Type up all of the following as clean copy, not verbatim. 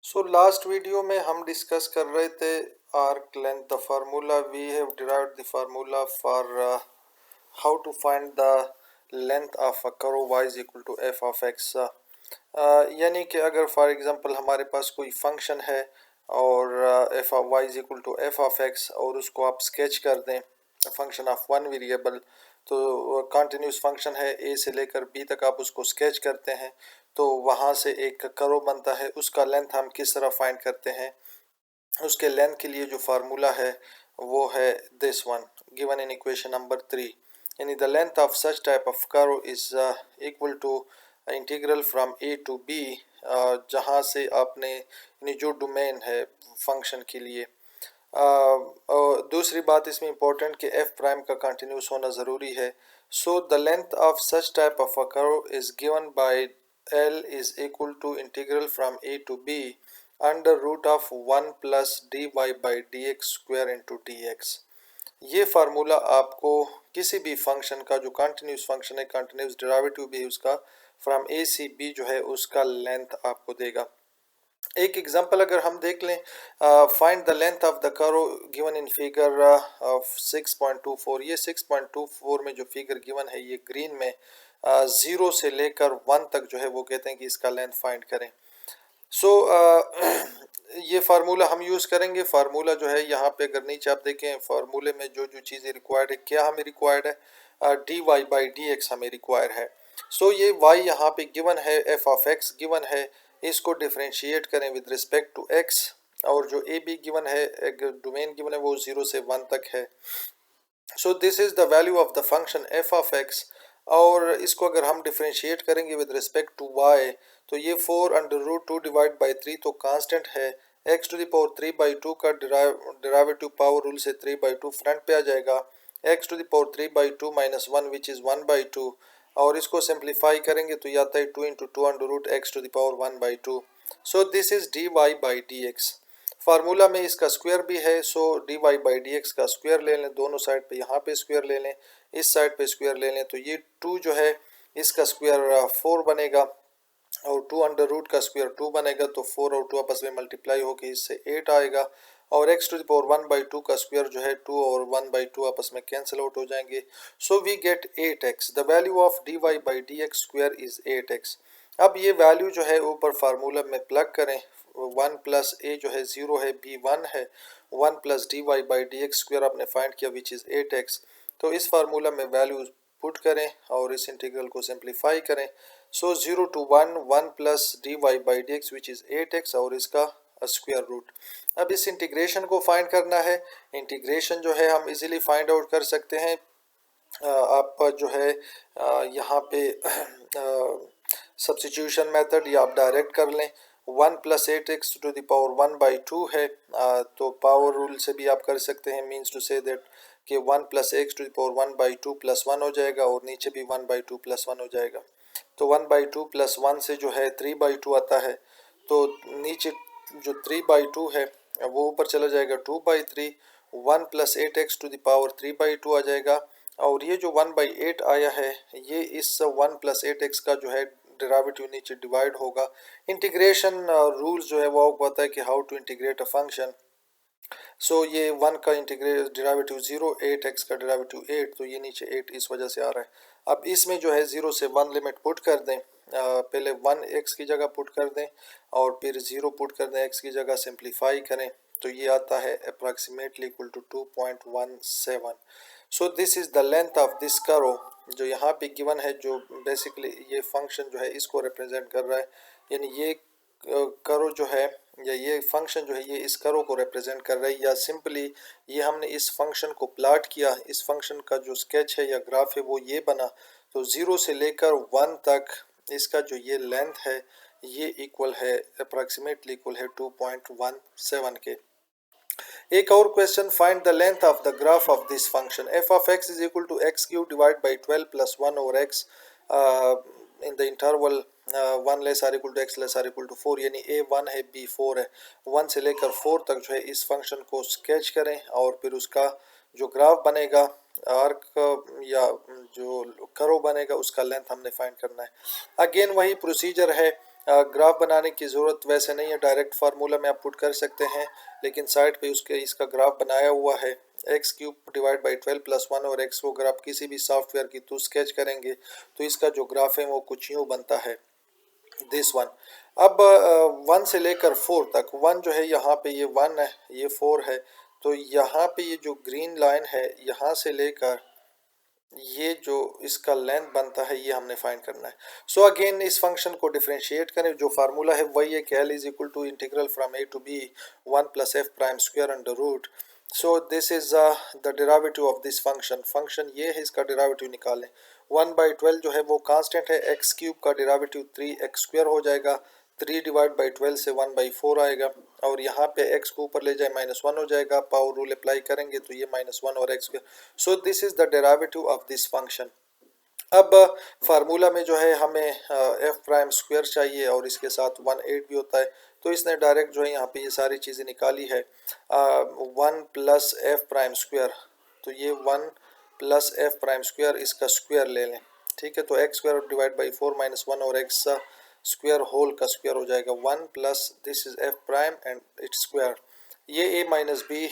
Last video में हम discuss कर रहे थे arc length the formula we have derived the formula for how to find the length of a curve y is equal to f of x. यानी कि अगर for example हमारे पास कोई फंक्शन है और f of y is equal to f of x और उसको आप स्केच कर दें फंक्शन ऑफ वन वेरिएबल, तो कंटिन्यूस फंक्शन है ए से लेकर बी तक आप उसको स्केच करते हैं तो वहाँ से एक कर्व बनता है। उसका लेंथ हम किस तरह फाइंड करते हैं, उसके लेंथ के लिए जो फार्मूला है वो है this one given in equation number 3। यानी the length of such type of curve is equal to integral from a to b, जहाँ से आपने यानी जो डोमेन है फंक्शन के लिए। और दूसरी बात इसमें इम्पोर्टेंट कि एफ प्राइम का कंटिन्यूस होना ज़रूरी है। So the length of such type of a curve is given by L is equal to integral from a to b under root of 1 plus d y by d x square into d x. ये formula आपको किसी भी function का जो continuous function है, continuous derivative भी है उसका, फ्रॉम ए सी बी जो है उसका लेंथ आपको देगा। एक एग्जांपल अगर हम देख लें, find the length of the curve given in figure 6.24। ये 6.24 में जो फिगर गिवन है ये ग्रीन में 0 से लेकर 1 तक जो है वो कहते हैं कि इसका लेंथ फाइंड करें। ये फार्मूला हम यूज़ करेंगे। फार्मूला जो है यहाँ पे अगर नीचे आप देखें फार्मूले में जो जो चीज़ें रिक्वायर्ड है, क्या हमें रिक्वायर्ड है, d y by d x हमें रिक्वायर है। ये y यहाँ पे गिवन है, एफ ऑफ एक्स गिवन है, इसको डिफ्रेंशिएट करें विद रिस्पेक्ट टू x, और जो ए बी गिवन है, एक डोमेन गिवन है वो 0 से 1 तक है। This is the value of the function f of x, और इसको अगर हम डिफ्रेंशिएट करेंगे विद रिस्पेक्ट टू y तो ये 4 अंडर रूट 2 डिवाइड बाई 3 तो कांस्टेंट है। x टू द पावर 3/2 का डेरिवेटिव पावर रूल से 3/2 फ्रंट पे आ जाएगा। x to the power 3/2 minus 1 which is 1/2, और इसको सिंप्लीफाई करेंगे तो ये आता है 2 into 2 under root x to the power 1/2। This is d y by d x. Formula में इसका स्क्वायर भी है, d y by d x का स्क्वायर ले लें, दोनों साइड पे यहाँ पे स्क्वायर ले लें, इस साइड पे स्क्वायर ले लें, तो ये 2 जो है इसका स्क्वायर 4 बनेगा और 2 अंडर रूट का स्क्वायर 2 बनेगा, तो 4 और 2 आपस में मल्टीप्लाई होकर इससे 8 आएगा। और x टू द पावर 1/2 का स्क्वायर जो है 2 और 1/2 आपस में कैंसिल आउट हो जाएंगे। We get 8x। The value of d y by d x square is 8x। अब ये वैल्यू जो है ऊपर फार्मूला में प्लग करें। 1 प्लस ए जो है 0 है, बी 1 है, 1 plus d y by d x square आपने फाइंड किया विच इज़ 8x। तो इस फार्मूला में वैल्यू पुट करें और इस इंटीग्रल को सिंप्लीफाई करें। 0 to 1 plus d y by d x which is 8x और इसका स्क्वायर रूट। अब इस इंटीग्रेशन को फाइंड करना है। इंटीग्रेशन जो है हम इजीली फाइंड आउट कर सकते हैं। आप जो है यहाँ पे सब्स्टिट्यूशन मेथड या आप डायरेक्ट कर लें। 1 plus 8x to the power 1/2 है, तो पावर रूल से भी आप कर सकते हैं, मीन्स टू से दैट कि 1 plus x to the power 1/2 plus 1 हो जाएगा और नीचे भी 1/2 प्लस 1 हो जाएगा। तो 1/2 प्लस 1 से जो है 3/2 आता है, तो नीचे जो 3/2 है वो ऊपर चला जाएगा 2/3। 1 plus 8x to the power 3/2 आ जाएगा, और ये जो 1/8 आया है ये इस 1 प्लस 8x का जो है डेरिवेटिव नीचे डिवाइड होगा। इंटीग्रेशन रूल्स जो है वो आपको पता है कि how to integrate a function. ये 1 का इंटीग्रेट डेरिवेटिव 0, 8x का डेरिवेटिव 8, तो ये नीचे 8 इस वजह से आ रहा है। अब इसमें जो है 0 से 1 लिमिट पुट कर दें, पहले 1 x की जगह पुट कर दें और फिर 0 पुट कर दें x की जगह, सिंप्लीफाई करें तो ये आता है approximately equal to 2.17। This is the length of this curve जो यहाँ पे गिवन है, जो बेसिकली ये फंक्शन जो है इसको रिप्रेजेंट कर रहा है। यानी ये कर्व जो है या ये फंक्शन जो है ये इस कर्व को रिप्रेजेंट कर रहा है, या सिंपली ये हमने इस फंक्शन को प्लॉट किया, इस फंक्शन का जो स्केच है या ग्राफ है वो ये बना। तो 0 से लेकर 1 तक इसका जो ये लेंथ है ये इक्वल है, अप्रॉक्सीमेटली इक्वल है 2.17 के। एक और question, find the length of the graph of this function f of x is equal to x cube divide by 12 plus 1 और x in the interval 1 less or equal to x less or equal to 4। यानी ए 1 है, B 4 है। 1 से लेकर 4 तक जो है इस फंक्शन को स्केच करें और फिर उसका जो ग्राफ बनेगा, आर्क या जो कर्व बनेगा, उसका लेंथ हमने फाइंड करना है। अगेन वही प्रोसीजर है ग्राफ बनाने की ज़रूरत वैसे नहीं है, डायरेक्ट फार्मूला में आप पुट कर सकते हैं, लेकिन साइड पे उसके इसका ग्राफ बनाया हुआ है x cube divide by 12 plus 1 और एक्स को अगर आप किसी भी सॉफ्टवेयर की थ्रू स्केच करेंगे तो इसका जो ग्राफ है वो कुछ यूँ बनता है, दिस वन। अब 1 से लेकर 4 तक, 1 जो है यहाँ पे ये 1 है, ये 4 है, तो यहाँ पे ये जो ग्रीन लाइन है यहाँ से लेकर ये जो इसका लेंथ बनता है ये हमने फाइंड करना है। सो अगेन इस फंक्शन को डिफरेंशिएट करें, जो फार्मूला है वही है कि L is equal to integral from a to b 1 plus f prime square under root. So this is the derivative of this function, function ये है, इसका डेरिवेटिव निकालें। 1/12 जो है वो कांस्टेंट है, एक्स क्यूब का डेरिवेटिव 3x स्क्वायर हो जाएगा, 3 डिवाइड बाई 12 से 1/4 आएगा, और यहाँ पे x को ऊपर ले जाए -1 हो जाएगा, पावर रूल अप्लाई करेंगे तो ये -1 और x square. So this is the derivative of this function. अब फार्मूला में जो है हमें एफ प्राइम स्क्वायर चाहिए और इसके साथ 1/8 भी होता है, तो इसने डायरेक्ट जो है यहाँ पे ये सारी चीज़ें निकाली है। 1 प्लस एफ प्राइम स्क्वायर, तो ये 1 प्लस एफ प्राइम स्क्वायर, इसका स्क्वायर ले लें, ठीक है, तो एक्स स्क्वायर डिवाइड बाई 4 -1 और एक्स स्क्वायर होल का स्क्वायर हो जाएगा 1 plus this is f prime and its square. ये a minus b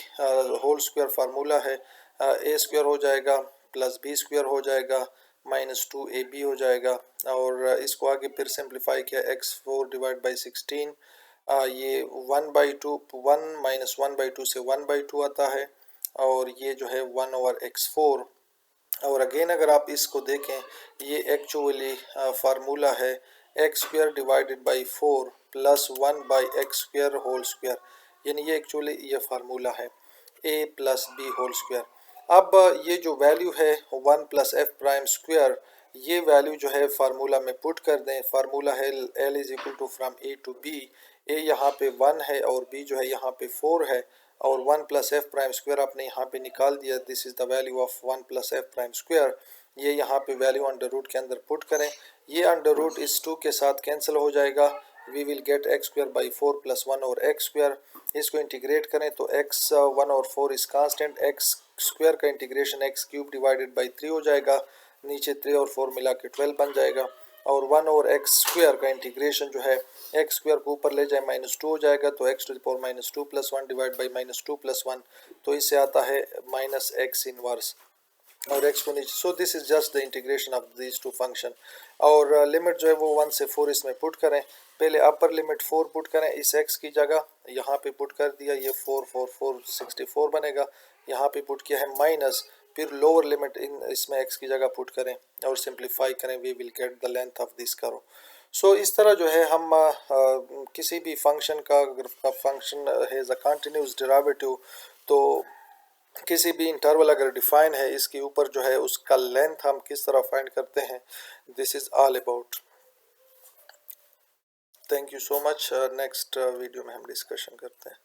whole square formula है, ए स्क्वायर हो जाएगा प्लस बी स्क्वायर हो जाएगा -2ab हो जाएगा, और इसको आगे फिर सिंप्लीफाई किया x4 डिवाइड बाई 16, ये 1/2, 1 -1/2 से 1/2 आता है, और ये जो है 1 ओवर x4। और अगेन अगर आप इसको देखें ये एक्चुअली फार्मूला है x square divided by 4 plus 1 by x square whole square, यानी ये एक्चुअली ये फार्मूला है a plus b whole square. अब ये जो वैल्यू है 1 प्लस एफ प्राइम स्क्वायर, ये वैल्यू जो है फार्मूला में पुट कर दें। फार्मूला है L is equal to from A to B, A यहाँ पे 1 है और b जो है यहाँ पे 4 है, और 1 प्लस एफ प्राइम स्क्वायर आपने यहाँ पे निकाल दिया, this is the value of 1 plus f prime square. ये यहाँ पे वैल्यू अंडर रूट के अंदर पुट करें, ये अंडर रूट इस 2 के साथ कैंसिल हो जाएगा, we will get x square by 4 plus 1 और एक्स स्क्वायर। इसको इंटीग्रेट करें तो x 1 और 4 इस कांस्टेंट, एक्स स्क्वायर का integration x cube divided by 3 हो जाएगा, नीचे 3 और 4 मिला के 12 बन जाएगा, और 1 और एक्स स्क्वायर का इंटीग्रेशन जो है एक्स स्क्वायर को ऊपर ले जाए -2 हो जाएगा, तो x to the power -2 plus 1 divide by -2 plus 1, तो इससे आता है -x इनवर्स और x को नीचे। सो this is just the integration of these two function. और लिमिट जो है वो 1 से 4 इसमें पुट करें, पहले अपर लिमिट 4 पुट करें इस x की जगह, यहाँ पे पुट कर दिया, ये 4 4 4 64 बनेगा, यहाँ पे पुट किया है माइनस, फिर लोअर लिमिट इसमें x की जगह पुट करें और सिंप्लीफाई करें, we will get the length of this करो। सो इस तरह जो है हम किसी भी फंक्शन का, अगर function has a continuous derivative, तो किसी भी इंटरवल अगर डिफाइन है इसके ऊपर जो है उसका लेंथ हम किस तरह फाइंड करते हैं, this is all about. Thank you so much. Next video में हम डिस्कशन करते हैं।